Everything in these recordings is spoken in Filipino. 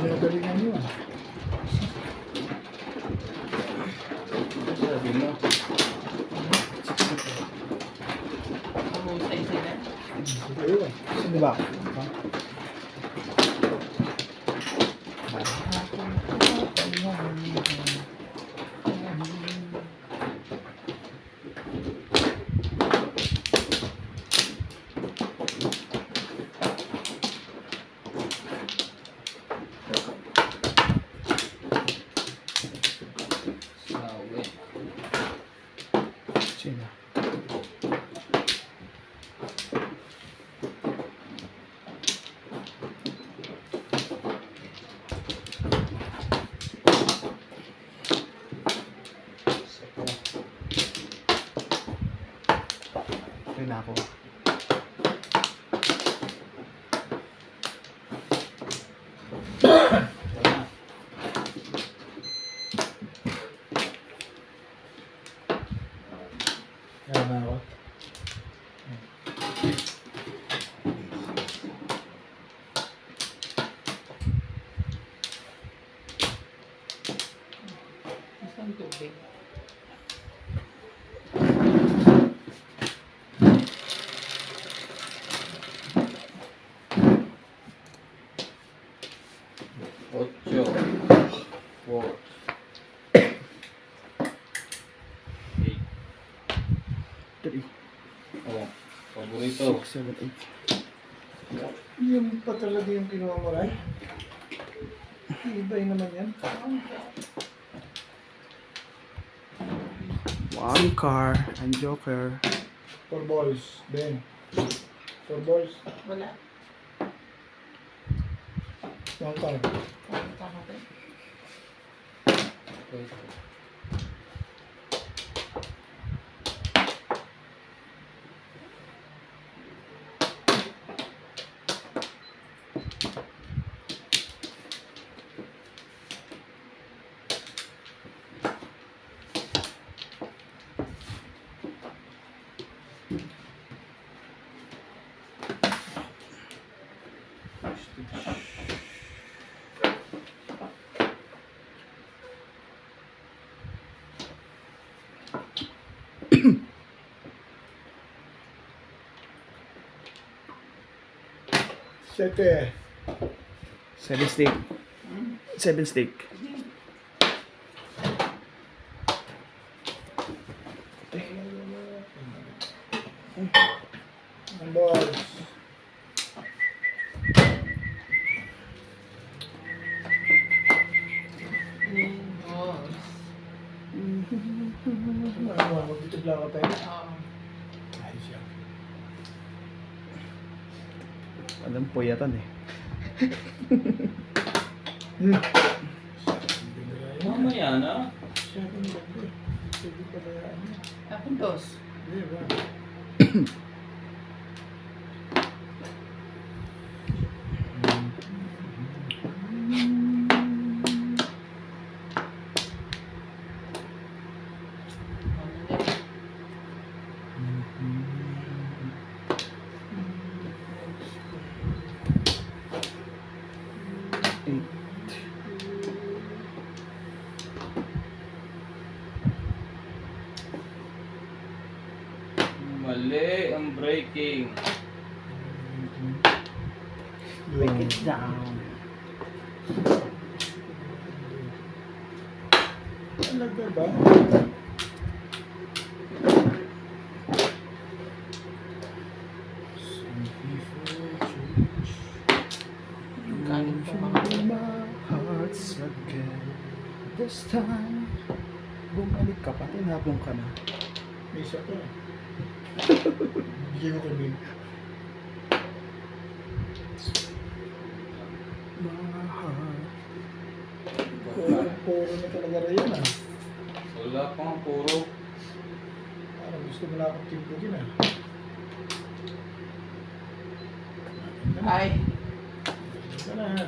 Pinagalingan nyo. Sabi mo. Pumutay sila. Ayun. Sino ba? Sawi. Sino? Ayun na ako. Ayun na ako. Isang tubig. Ocho. Four. Eight. 3, Oh. Paborito. 6, 7, 8. Yung pa talaga yung kinuha mo, Ray? Ibay naman yan. One car and joker. 4 balls. Ben. 4 balls. Wala. 1 car. Pumunta ka ba? Okay. Sete. 7 stick. 7 stick. Ang balls. Balls. Ano, magtitibla ka tayo? Oo. Ayos yan. Alam po yatan eh. Mamaya na. Ako dos. Mali ang breaking. Break it down. Talaga ba? Galing pa mga My heart's again. This time, bumalik ka pa, tinapong ka na. May isa pa. Bigyan ko kay Ben. My heart. Puro na talaga rin yan ah. Wala pang puro. Parang gusto mo na akong timpugin ah. Ay, Ito na ha.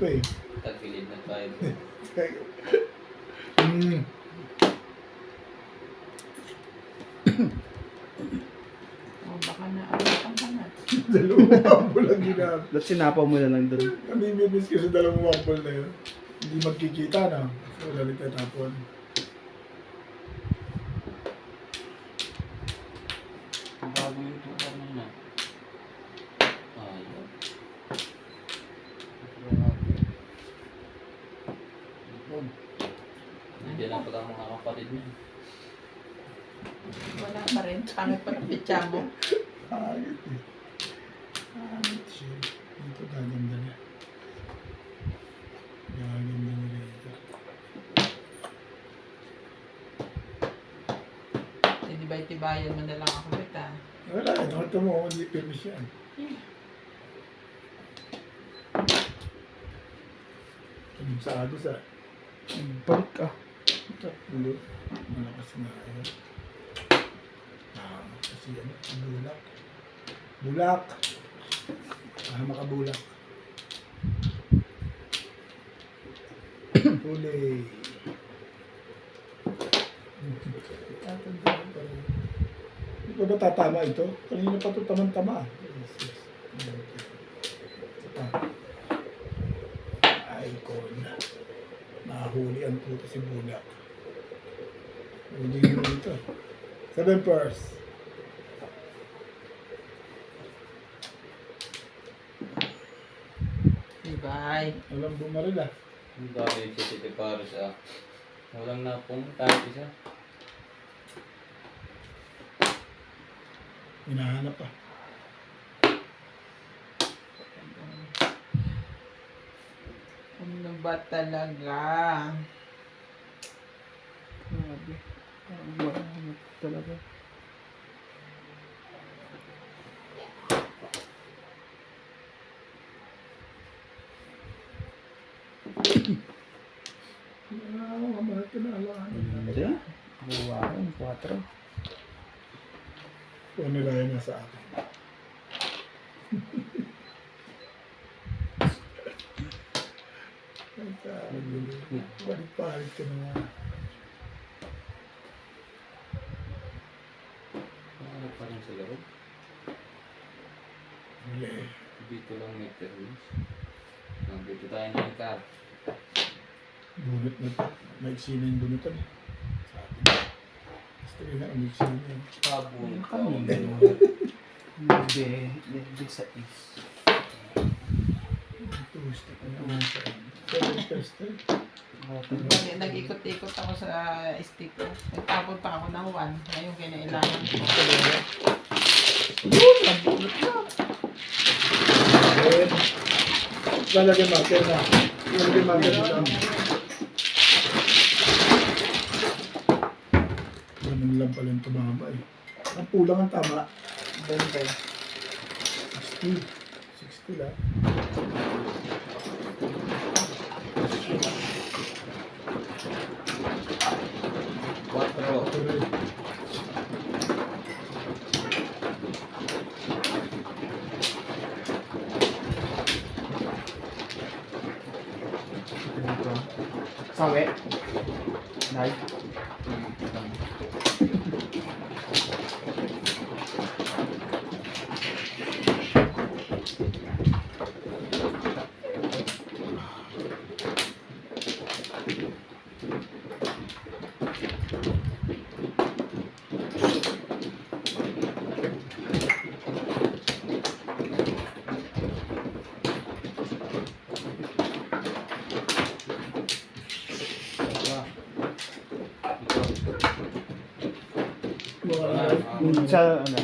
pa eh. Tagilid na tayo. Hmm. Oh, baka na ang banat. Dalawang wample ang ginagawa. Ba't sinapaw mo na lang doon? Namimiss ko sa dalawang wample na yun. Hindi magkikita na. So, wala rin tatapon. Ang bago yung tukar na yun ah. Ayun. Ayun. Hindi na pala ang mga kapatid niya. Wala pa rin. Pangit pa ng pitsa mo. Pangit eh. Pangit siya. Dito gaganda niya. Gaganda niya dito. Tinibay-tibayan mo na lang ako kita. Wala eh. Nakita mo, hindi finish yan. Anong sa agos ah. Balik ka. Tatlo. Malakas na ayun. Kasi ano, bulak. Bulak. Makabulak. Huli. Tatandaan pa rin. Hindi pa ba tatama ito? Kanina pa ito tamang-tama. Yes, yes. Icon. Nahuli ang puto si Bulak. Huli mo dito. 7 pairs. Tibay. Walang bumaril ah. Ang dami sa City Paris ah. Walang napong kahit isa. Hinahanap ah. Ano ba talaga? Grabe. Parang marami talaga. Mahal ka na alaan. Hindi. Buwaran, 4. Kung nilaya na sa akin. Ay, sabi. Balik-balik ka na. Ano pa rin sa loob? Huli. Dito lang may terms. Nandito tayo ng car. Bunot na ito. Maiksi na yung bunutan eh. Sa atin. Gusto rin na umiksi na yun. Sabon. Kami. Hindi sa is. Ito, gusto ko na umiksi na yun. Seven first time. Nag-ikot-ikot ako sa stick ko. Nagtapon pa ako ng 1. Ngayon kinailangan ko. Yun! Nabunot na! Then, lalagyan natin na. Lalagyan natin na. Ganun lang pala yung tumama eh. Ang pulang ang tama. 20. 60. 60 lang. Quattro. Tuloy. Dito. Sawi. Nay. Sa ano?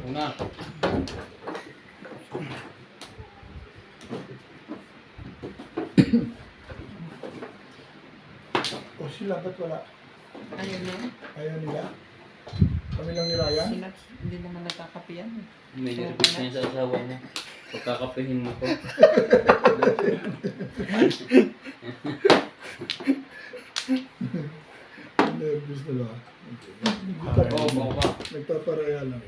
Una. O sila, ba't wala? Ayun na. Ayaw nila. Kami lang ni Ryan. Hindi naman nagkakapiyan. May repeat niya sa asawa mo. Pagkakapihin mo ko. Nervous na ba? Oo, ba? Nagpaparaya lang.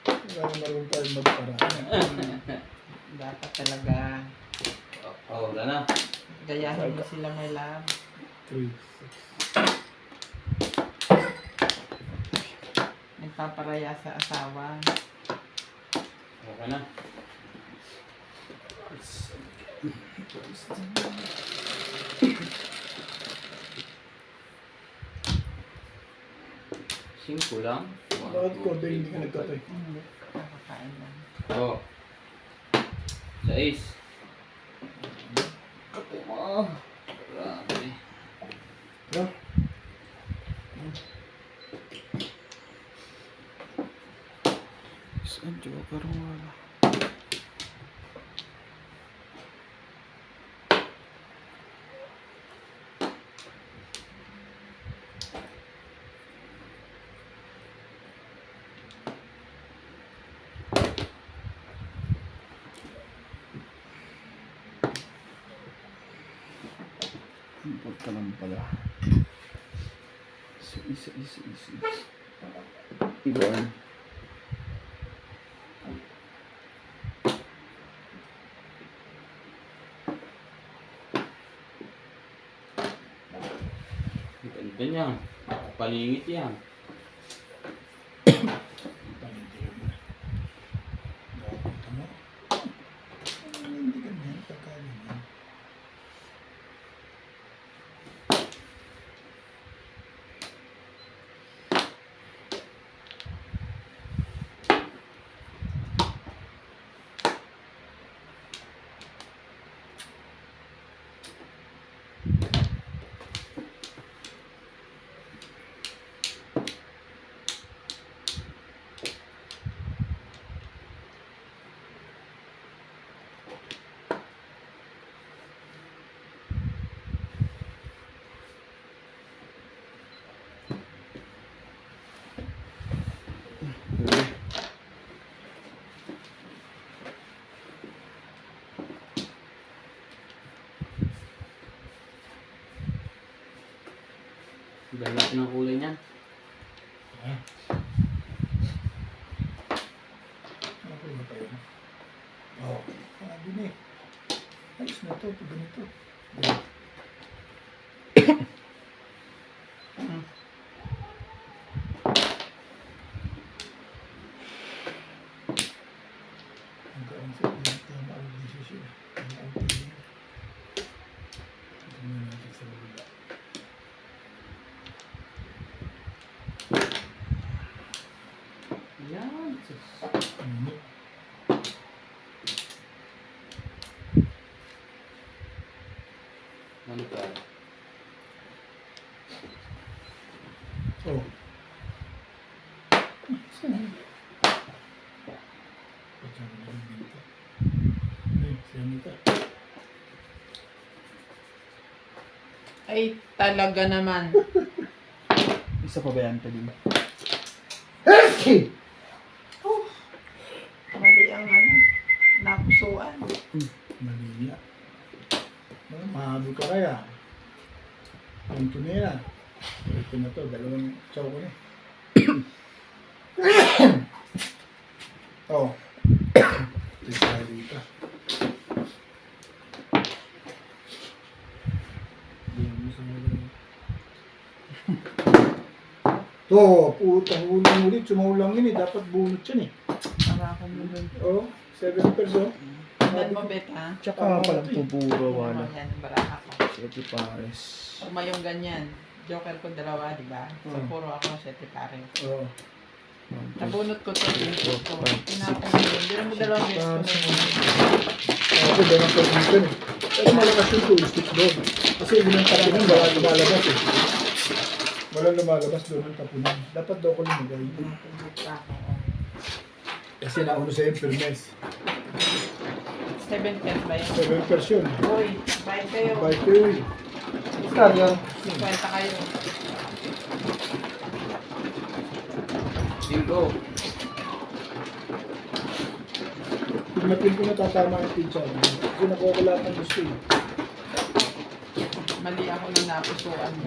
Kaya naroon tayo magparaya. Dapat talaga Oo, wala na. gayahin mo sila, my love. 3, 6. Nagpaparaya sa asawa. Okay na. Singko lang. Bakit ko ba hindi ka nagkatay? Hindi. Kakakain lang. Oo. Sa ace. Kapo mo. Grabe. No? Saan joker mo wala? Import ka lang pala. Easy. Iwan. Ganda niya. Palingit yan. Panindigan mo na. Nakakita mo? Panindigan mo yan. Pagkain mo. Ganda ng kulay niyan. Okay na tayo. Oo. Sabi na eh. Ayos na to. Pag ganito. Ang kaon sa tama ang desisyon. Ang outing. Tingnan natin sa wala. Yan. Ano? Ano ka? Oh. Pagkama na yung binta. Ay, siya nita. Ay, talaga naman. Isa pa ba yan pwede mo? Mali ang napusuan. Mali niya. Mahabol ka kaya. Punto na yan. Ito na to. Dalawang chow ko na. Oh. Ito tayo dito. To, putang ulang ulit. Sumaulang yun eh. Dapat bunot yan eh. Para ako mo dun. Oh, 7 pesos. Dahil mo, bet, ha? Tsaka palang pupuro wala. Yan, baraha ko. 7 pares. Uma yung ganyan. Joker ko dalawa, di ba? So, puro ako 7 pares. Oh. Nabunot ko to dito. Tinapon ko yun. Hindi mo dalawang beses ko na. Ako ba ng position eh. Pero malakas yung tool stick doon. Kasi yun ang tapunan, wala lumalabas eh. Walang lumalabas doon ang tapunan. Dapat daw ko lumagay. Nabunot pa ako. Kasi nauna sa yung firmes. 7 pesos ba yan? 7 version. Uy, bye kayo. Bye to you. Saan yan? 50 kayo. 5. Tignan ko na tatama yung pizza. Kasi nakuha ko lahat ng gusto eh. Mali ako nang napusuan mo.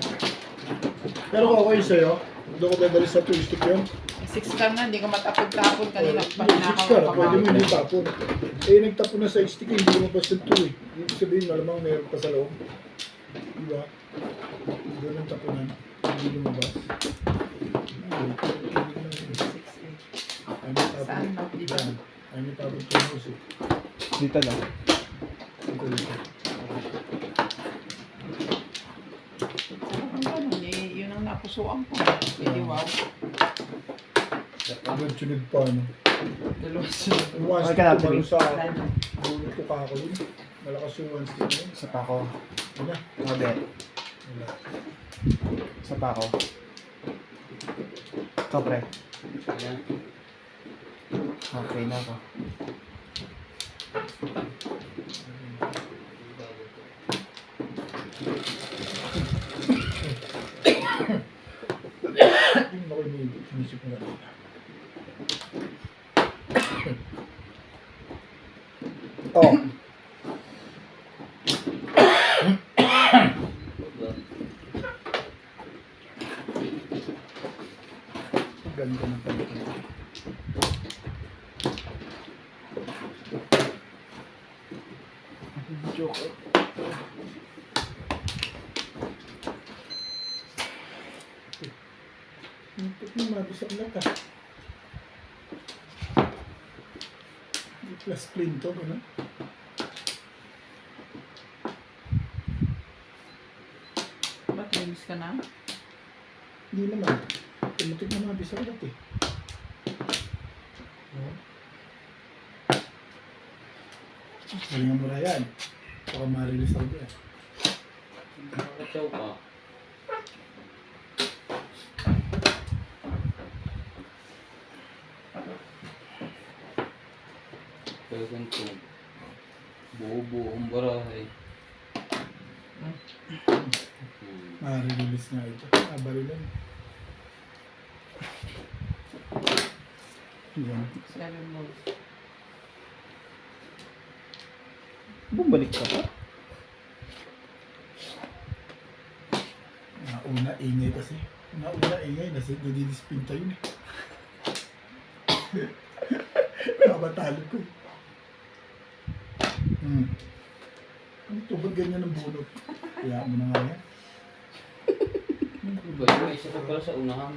Pero kung okay sa'yo, doon ko dadali sa touristic yun. 6 ka na, hindi ka matapon-tapon kanina. Pag Six ka, nakakaw pwede mo hindi tapon. Eh, nagtapon na sa stick, hindi mo basta 2 eh. Ibig sabihin, malamang meron pa sa loob. Diba? Doon ang tapunan. Hindi lumabas. Saan ba? Dito? Ay, may tapon ko yung music. Dito lang. Ito dito. Ang ganun eh, yun ang napusuan ko. Pwede wow. Sunod pa, ano. Dalawa siya. Yung one Okay stick ka na, kumalo Timmy. sa bunot ko kako yun. Malakas yung one stick yun. Isa pa ako. Ano? Mabet. Wala. Isa pa ako. Ikaw, pre. Ayan. Okay na ako. Yung ako yung inisip ko na. Oh. Ganda ng pagkakas. Joke. Hintik mo, mabisag na ka. Hindi plus clean to, ano? Ba't linis ka na? Hindi naman. Tumutik na mabisag na eh. Oh. Galingan mo na yan. Baka ma-release ako yan. Nakakatsaw pa. Kaya ganito. Buo-buong barahay. Ma-release nga ito. Bali lang. Yan. 7 more. Bumalik ka pa? Nauna ingay kasi. Nauna ingay. Nadidispinta yun eh. Nakabatalo ko eh. Ano ito? Ba't ganyan ang bunot? Kaya mo na nga yan. Ano ba yun? May isa pa pala sa unahan.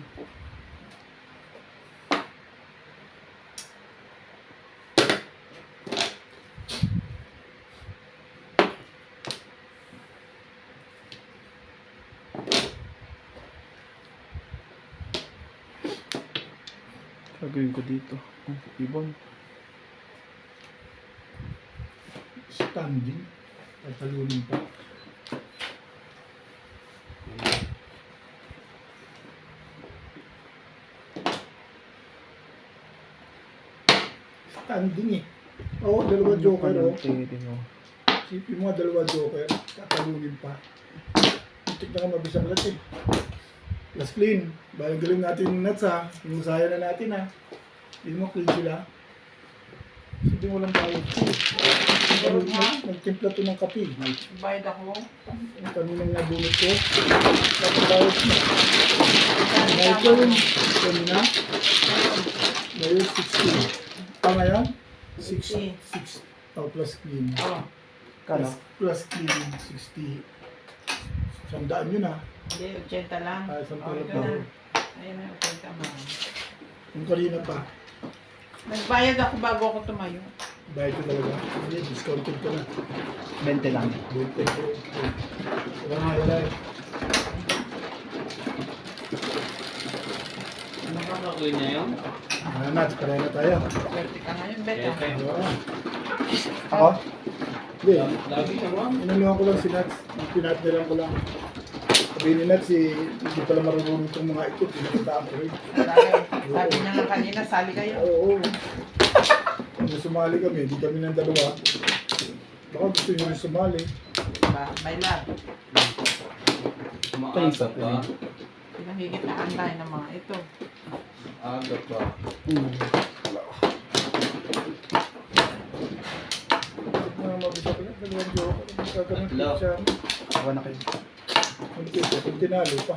Gagawin ko dito. Ibon. Standing. Tatalunin pa. Standing eh. Oo, dalawa joker oh. Titi mo. Sipin mo nga dalawa joker. Tatalunin pa. Muntik na ka mabisang lahat eh. Last clean. Balang galing natin yung nuts ha. Inusaya na natin ha. Hindi mo clean sila. Sabi mo lang tayo. Nagtimpla to ng kape. Bayad ako. Ang kaninang nabunot ko. Napagbayad na. Ngayon, kanina. Ngayon, 60. Ngayon? 6. Oh, plus clean. Oh, Kano? Plus clean, 60. Sandaan yun ha. hindi, 80 lang. Ah, isang Oh, ito pala na. Ayun na, 80 mo. Yung kanina pa. Nagbayad ako bago ako tumayo. Bayad ko talaga. Hindi, discounted ko na. 20 lang. Bulten ko. Wala nga, wala eh. Nakakakuin niya yun? Wala na, pareha na tayo. Swerte ka ngayon, Bet. ah. Okay. Oo. Ako? Hindi, Lagi siya ba? inuluhan ko lang si Nats. Pinatnilan ko lang. Sabi ni Nats, hindi pala marunong itong mga ito. Pinakitaan ko rin. Sabi niya nga kanina, sali kayo. Oo. Kung sumali kami, hindi kami ng dalawa. Baka gusto nyo rin sumali. May love. Umaasa pa. Pinahigitaan tayo ng mga ito. Aga pa. Mabisa ko lang. Dalawang joker. Magkaganong Tatlo. pitcha. Awa na kayo. Ang pitcha. Pag tinalo pa.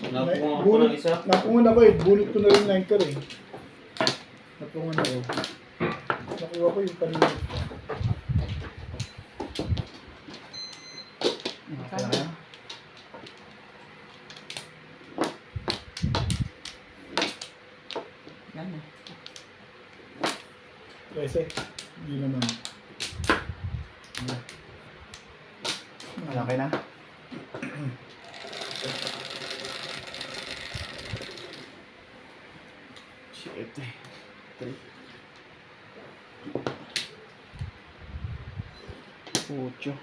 Nakuha ko Bunot- ng isa. Napungan ako eh. Bunot ko na rin 9 eh. Napungan ako. Nakuha ko yung paninit. Okay na kayo? Gano'n. Kasi, hindi naman. Malaki na? Shit eh. 3. Ocho.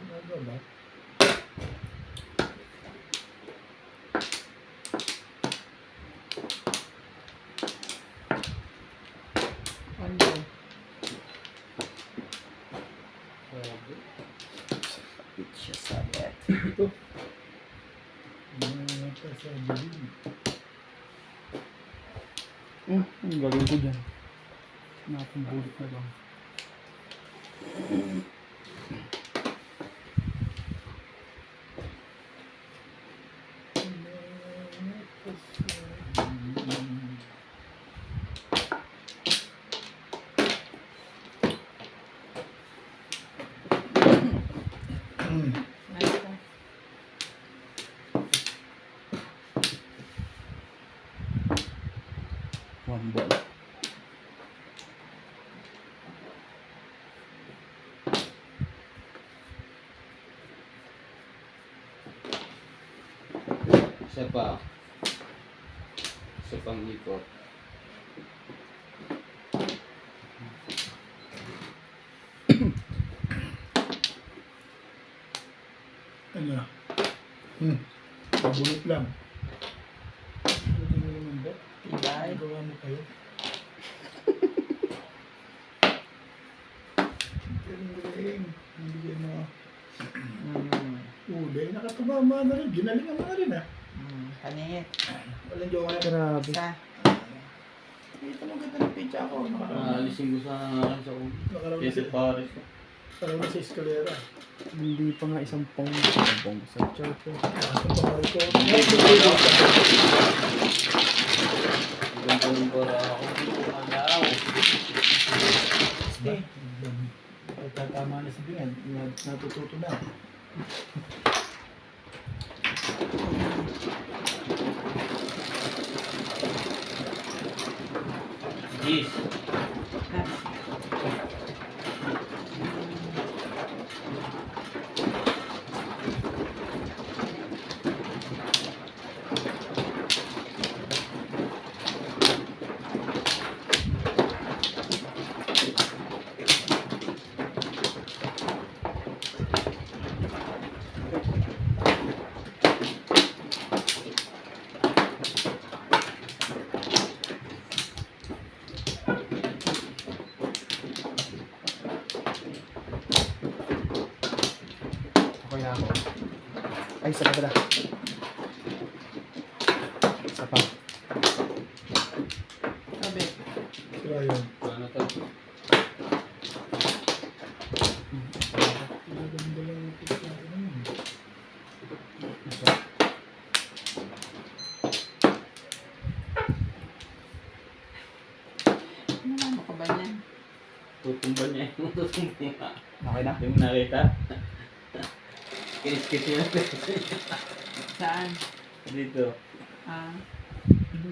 Ano ba? Ano? Pitcha sa bet. Ito. Ano pa sa bilin? Ang gagawin ko dyan. Napabulit na lang. Nice po. One ball. Isa pa. Isa pang ikot. Ano? Pabunot lang. Ano naman ba? Ibay. Gawa mo kayo. Galing. Hindi mo. Uli. Nakatumama na rin. Ginalingan mo na rin ah. Kanit. Walang joker. Grabe. Isa. Ito mo ganda ng pitcha ako. Alisin ko sana sa Nakaraw na Kasi sa, Paris. nakaraw na sa eskalera. Hindi pa nga isang pound. Isang pound sa chopper. Ito pa ko. Ganda ng para ako. Alaw. Ay, tatama na sa bingan. Natututo na. Yes. Okay na ako. Ay, isa pa pala. Isa pa. Sabi. Sira yun. Ano to? Maganda lang yung pitcha ko naman. Isa. Ano ka ba niyan? Tutumba niya yung tutumba. Okay na? Yung nakita. Kinis-kis niya. Saan? Dito. Ah. Ano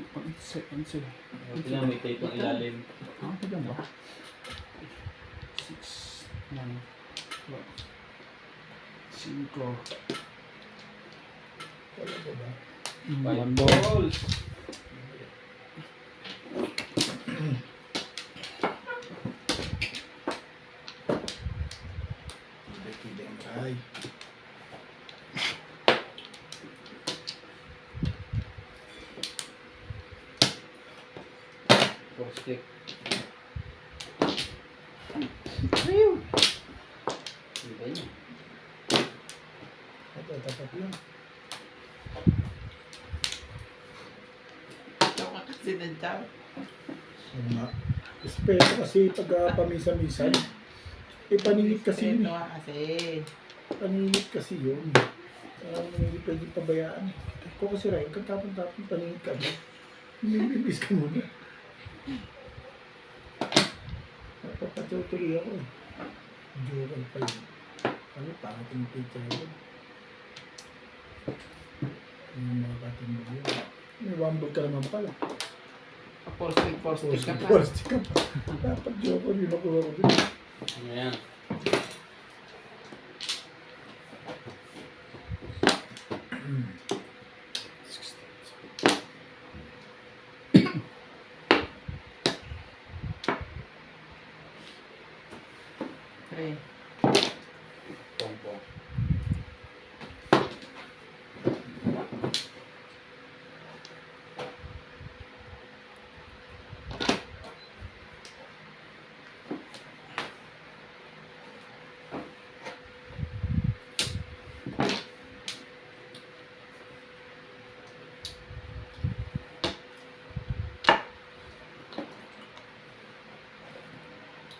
Kailangan may tape ang ilalim. Ah, kailan ba? 6, 9, 12, 5. Wala ba ba? One ball. balls. Ay. Ayun. Iba yun. Ito, tapat lang. Ito ka kasi nandiyaw. Oo nga. Espeso kasi pag pamisa-misan. Eh, paningit kasi yun. Ito nga kasi. Paningit kasi yun. Hindi pwedeng pabayaan. Kung kasi Ryan, kung tapon-tapon, paningit ka ba? Bibis ka muna. Napapatutuloy ako eh. Joke pa yun. Ano, pangating picture yun. Yung mga katimbag yun. May wambol ka naman pala. Forstig ka pa. Forstig ka pa. Dapat joke yun nakuha ko dun. Ano yan? Pre. Pongpong.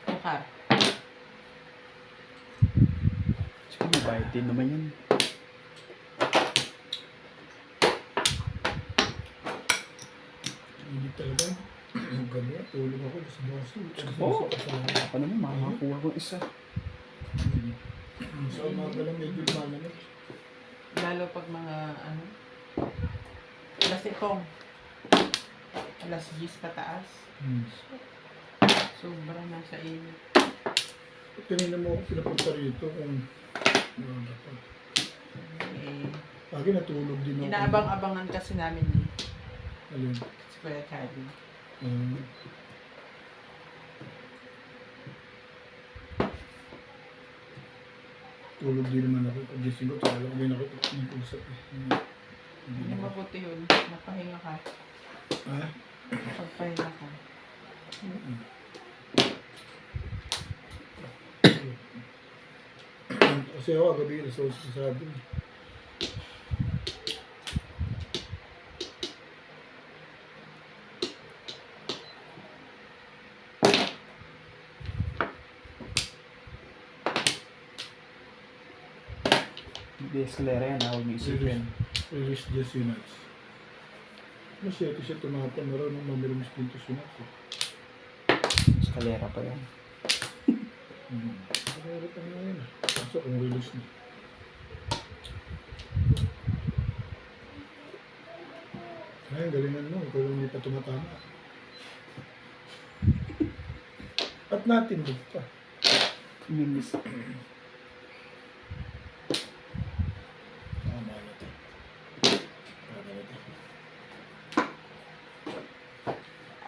Tukar. Sige, mabayad din naman yan. Hindi talaga. Ang gabi, tulog ako sa boso. Oo. Ako naman, makakakuha ko isa. Sa umaga lang medyo lumalamig. Lalo pag mga ano. Alas itong. Alas 10 pataas. Sobra nasa init. Kanina mo ako pinapunta rito kung dapat. Eh, Lagi natulog din ako. inaabang-abangan kasi namin ni Alin? Kuya Charlie. Tulog din naman ako. Pagising ko, tsaka lang din ako nag-usap eh. Hindi Hindi na ako. mabuti yun. Mapahinga ka. Ha? Pagpahinga ka. Kasi ako, gabi, resource ko sabi. Hindi eskalera yan, huwag niyo isipin. Release the synapse. Masyado siya tumapon. Marunong mamilimis din ito synapse. Eskalera pa yan. Pero pa nga yun. Kaso kung release na. Ay, galingan mo. Ikaw lang hindi pa tumatama. At natin pa. Minis. Tama na ito. Tama na ito.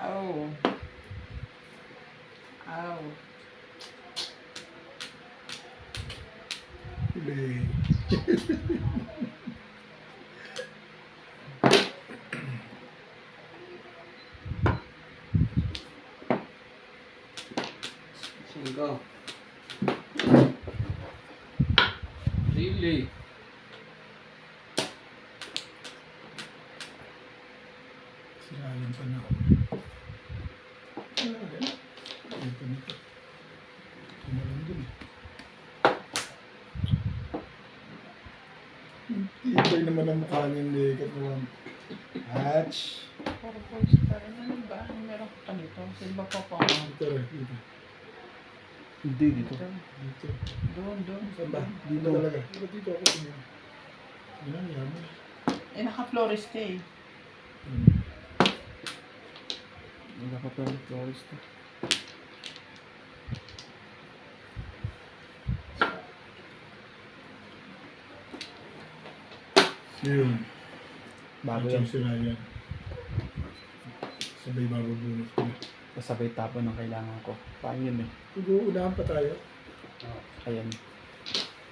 Oh. Oh. Huli. Singko. Really? Sirayan pa na ako. Ito na ito. Tumalong dun eh. Ibay naman ang mukha niyang legat mo. Hatch. Purple star. Ano ba? Meron ka pa nito? Silva pa po. Dito rin. Dito. Hindi, dito. Dito. Doon. Saan ba? Dito talaga. Dito ako tingin. Yan, yaman. Eh, naka-florist ka eh. Wala ka pa ng florist to. Yun. Bago At yan. yung sirayan. Sabay bababunot ko na. Kasabay tapon ang kailangan ko. Paano yun eh? Mag-uunahan pa tayo. Oh, Ayan.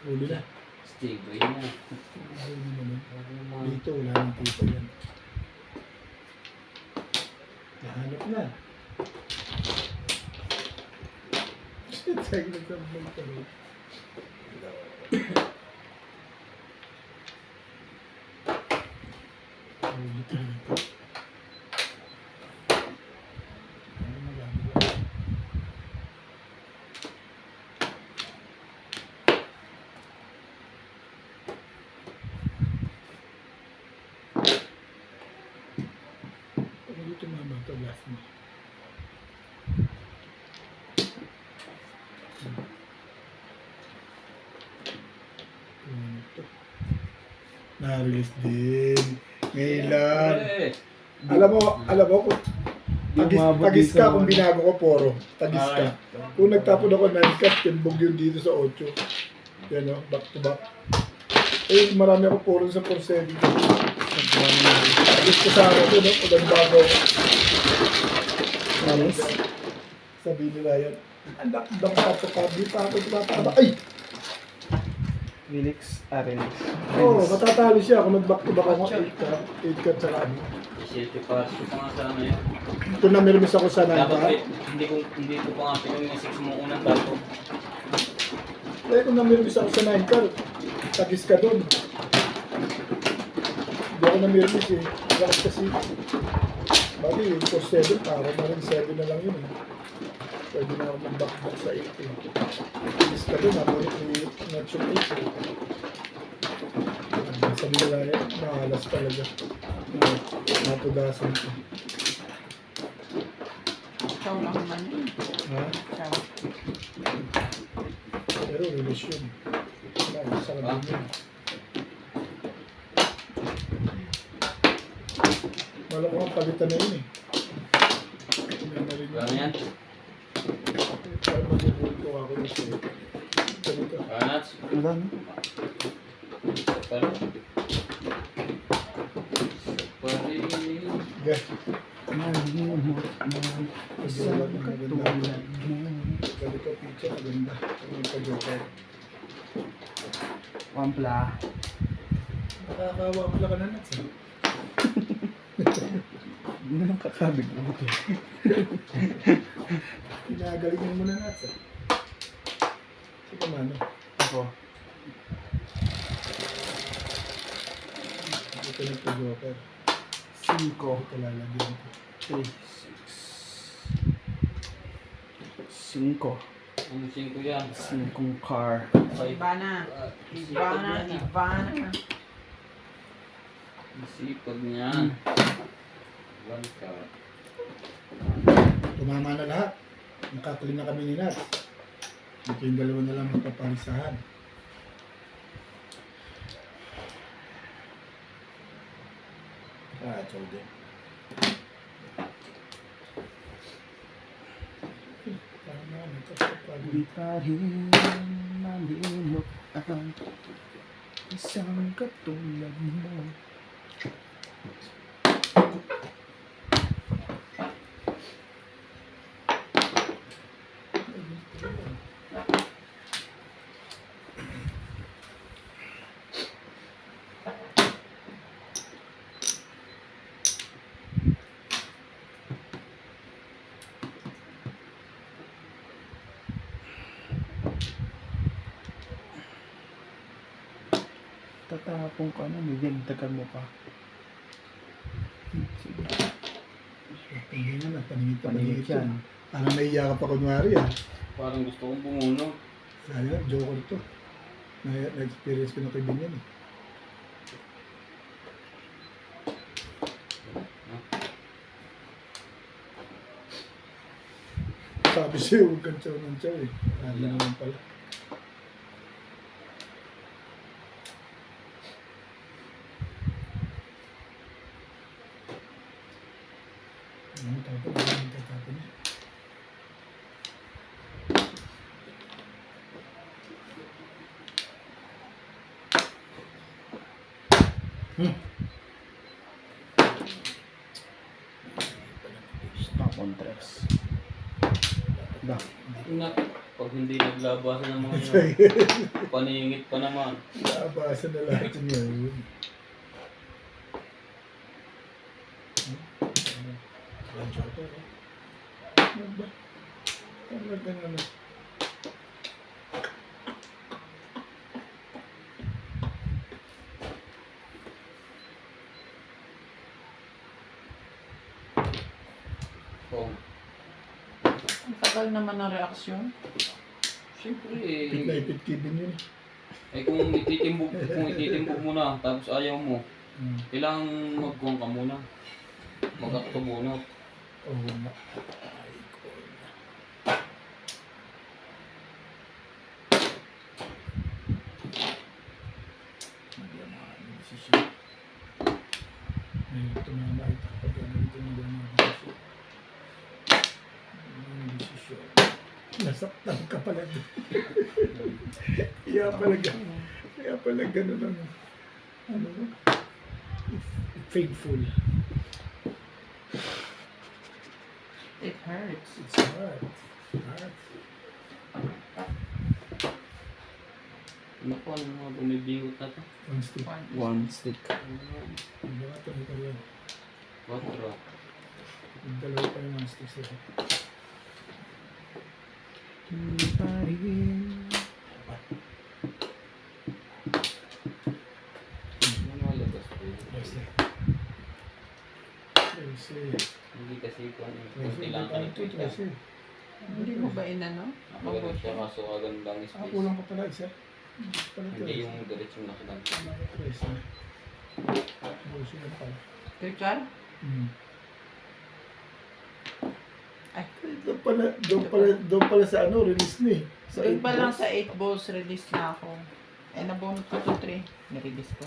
Huli na. Stigoy na. Huli naman. Ano naman? Dito, wala nang tipo yan. Nahanap na. Sige na sa mga tanong. Dito mama ito last mo. Ito. Na-release din. Ngayon lang. Eh, Alam mo, kung tagis ka kung binago ko poro. Tagis ka. Kung nagtapon ako 9 cut, timbog yun dito sa 8. Yan o, back to back. Eh, marami ako poro sa 4-7. Tagis ko sa ano ko, no? Pag nagbago ako. Alis? Sabi nila yan. Anak, dang pato-kabi, pato-pato. Ay! Relix. Relix. Oo, matatalo siya kung nag-back to back ako. 8 cut sa ano. City Paris ko pa nga sa ano yun. Ito na meron ako sa 9 Dapat cut. hindi ko pa nga pinag yung 6 mo unang tato. Eh, kung namirmis ako sa 9 car, tagis ka doon. Hindi ako namirmis eh. Lakas kasi. Bali, yung 4-7, para na rin 7 na lang yun eh. Pwede na ako mag-back sa 8 eh. Tagis ka doon, ako yung not yung 8 eh. Sabi nila yan, mahalas talaga. Natugasan ko. Ikaw lang naman yun. Ha? Ikaw. Pero release yun. Sa kanila yun. Malakang palitan na yun eh. Wala na yan. Parang mag-hold ko ako na siya. Ganito. Kanats. Wala na. Paris. Gas. Malimot na isang katulad mo. Ganito picture, maganda. Ang pag-joker. Wampla. Nakakawapla ka na nuts eh. Hindi naman kakabig mo ito. Pinagaling mo na nuts eh. Sige kumano. Ako. Ito na pag-joker. 5. Ito lalagyan ko. 3, 6. 5. Ang 5 yan. 5 car. Iba na. Iba na. Iba na. Sipag niyan. 1 card. Tumama na lahat. Nakatuloy na kami ni Nat. Ito yung dalawa na lang magpapalisahan. Chode. Tama na ito sa pag- Di pa rin malimot ang isang katulad mo. Tatapong ka na, bibigdagan mo pa. Sige. Hindi na, paningit na Paningit paningit yan. yan. Parang naiiyak ka pa kunwari ah. Parang gusto kong bumuno. Sayang, joker to. Na-experience ko na kay Binyan eh. Sabi sa'yo, huwag kang tsaw ng tsaw eh. Sabi naman pala. Ano tapos? Ano tatapon niya? Stop on tres. Da. Na, pag hindi naglabasan ng mga yun, paningit pa naman. Nabasa na lahat yun. Ang joker eh. Ano ba? Ano ba ganun? Tagal naman ang reaksyon. Siyempre Pit na ipit Kevin yun kung ititimbog mo na, tapos ayaw mo, Hmm. kailangan magkuhan ka muna. Mag-aktubo na. Oo nga. Ayun, tumama ito. Pag ano ito na gano'n desisyon. Ang desisyon. Nasaktan ka pala doon. Kaya pala gano'n ang ano, faithful. It hurts. It's hard. Hard. Ano po, ano mga bumibigot na to? One stick. One stick. Ang mga ito, ito yan. Quattro. Yung dalawa pa yung one stick sila. Hindi pa rin. Ano malabas po? Yes, eh. Yes, eh. Hindi kasi kung Yes, kunti eh. lang ka Ito, nagkita. yes, eh. Hindi mo ba inano? Maganda siya kaso kagandang Ah, space. kulang pa pala isa. Pala ito. Hindi yung diretsong nakidang. Yes, eh. Bullshit yan pala. Richard? Hmm. Ay, Doon pala sa ano, release ni. Sa doon pa lang 8 sa 8 balls release na ako. Eh, nabunot ko to 3. Nirelease ko.